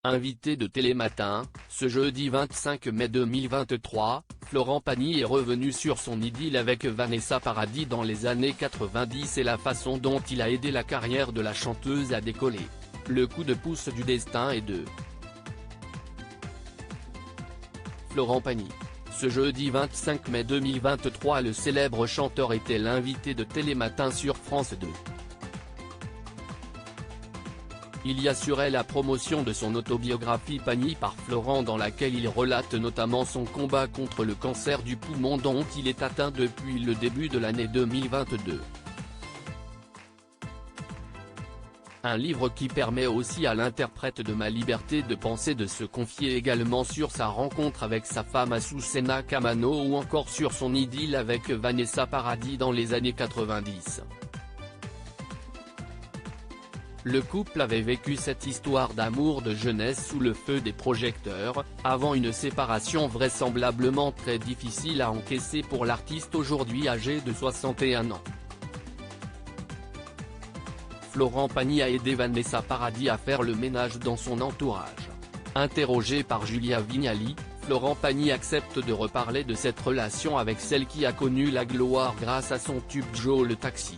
Invité de Télématin, ce jeudi 25 mai 2023, Florent Pagny est revenu sur son idylle avec Vanessa Paradis dans les années 90 et la façon dont il a aidé la carrière de la chanteuse à décoller. Le coup de pouce du destin est de Florent Pagny. Ce jeudi 25 mai 2023, le célèbre chanteur était l'invité de Télématin sur France 2. Il y assurait la promotion de son autobiographie Pagny par Florent, dans laquelle il relate notamment son combat contre le cancer du poumon dont il est atteint depuis le début de l'année 2022. Un livre qui permet aussi à l'interprète de Ma liberté de penser de se confier également sur sa rencontre avec sa femme Azucena Camano ou encore sur son idylle avec Vanessa Paradis dans les années 90. Le couple avait vécu cette histoire d'amour de jeunesse sous le feu des projecteurs, avant une séparation vraisemblablement très difficile à encaisser pour l'artiste aujourd'hui âgé de 61 ans. Florent Pagny a aidé Vanessa Paradis à faire le ménage dans son entourage. Interrogé par Julia Vignali, Florent Pagny accepte de reparler de cette relation avec celle qui a connu la gloire grâce à son tube Joe le taxi.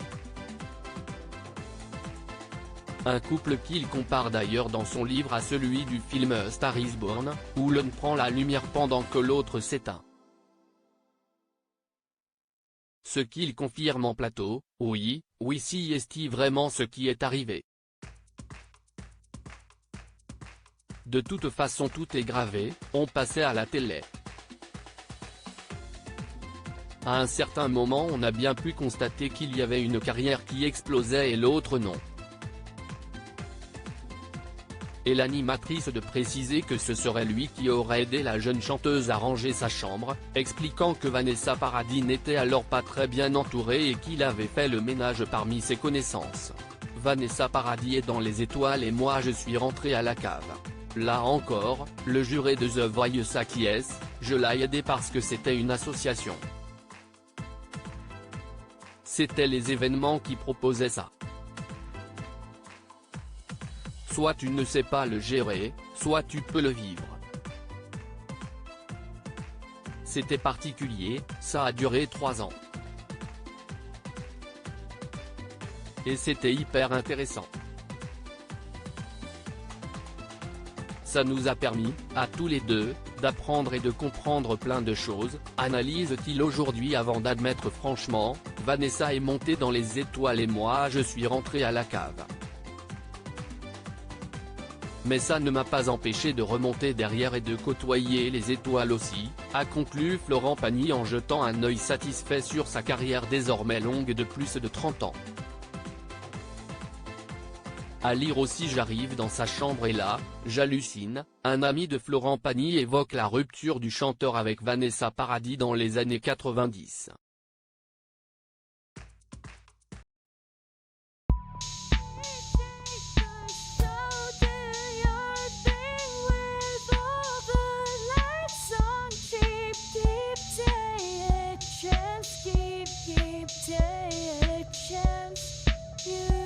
Un couple qu'il compare d'ailleurs dans son livre à celui du film Star is Born, où l'un prend la lumière pendant que l'autre s'éteint. Ce qu'il confirme en plateau: oui, si est vraiment ce qui est arrivé. De toute façon tout est gravé, on passait à la télé. À un certain moment on a bien pu constater qu'il y avait une carrière qui explosait et l'autre non. Et l'animatrice de préciser que ce serait lui qui aurait aidé la jeune chanteuse à ranger sa chambre, expliquant que Vanessa Paradis n'était alors pas très bien entourée et qu'il avait fait le ménage parmi ses connaissances. Vanessa Paradis est dans les étoiles et moi je suis rentré à la cave. Là encore, le juré de The Voice acquiesce: je l'ai aidé parce que c'était une association. C'était les événements qui proposaient ça. Soit tu ne sais pas le gérer, soit tu peux le vivre. C'était particulier, ça a duré 3 ans. Et c'était hyper intéressant. Ça nous a permis, à tous les deux, d'apprendre et de comprendre plein de choses, analyse-t-il aujourd'hui avant d'admettre franchement: Vanessa est montée dans les étoiles et moi je suis rentré à la cave. Mais ça ne m'a pas empêché de remonter derrière et de côtoyer les étoiles aussi, a conclu Florent Pagny en jetant un œil satisfait sur sa carrière désormais longue de plus de 30 ans. À lire aussi: j'arrive dans sa chambre et là, j'hallucine. Un ami de Florent Pagny évoque la rupture du chanteur avec Vanessa Paradis dans les années 90. Give a chance, you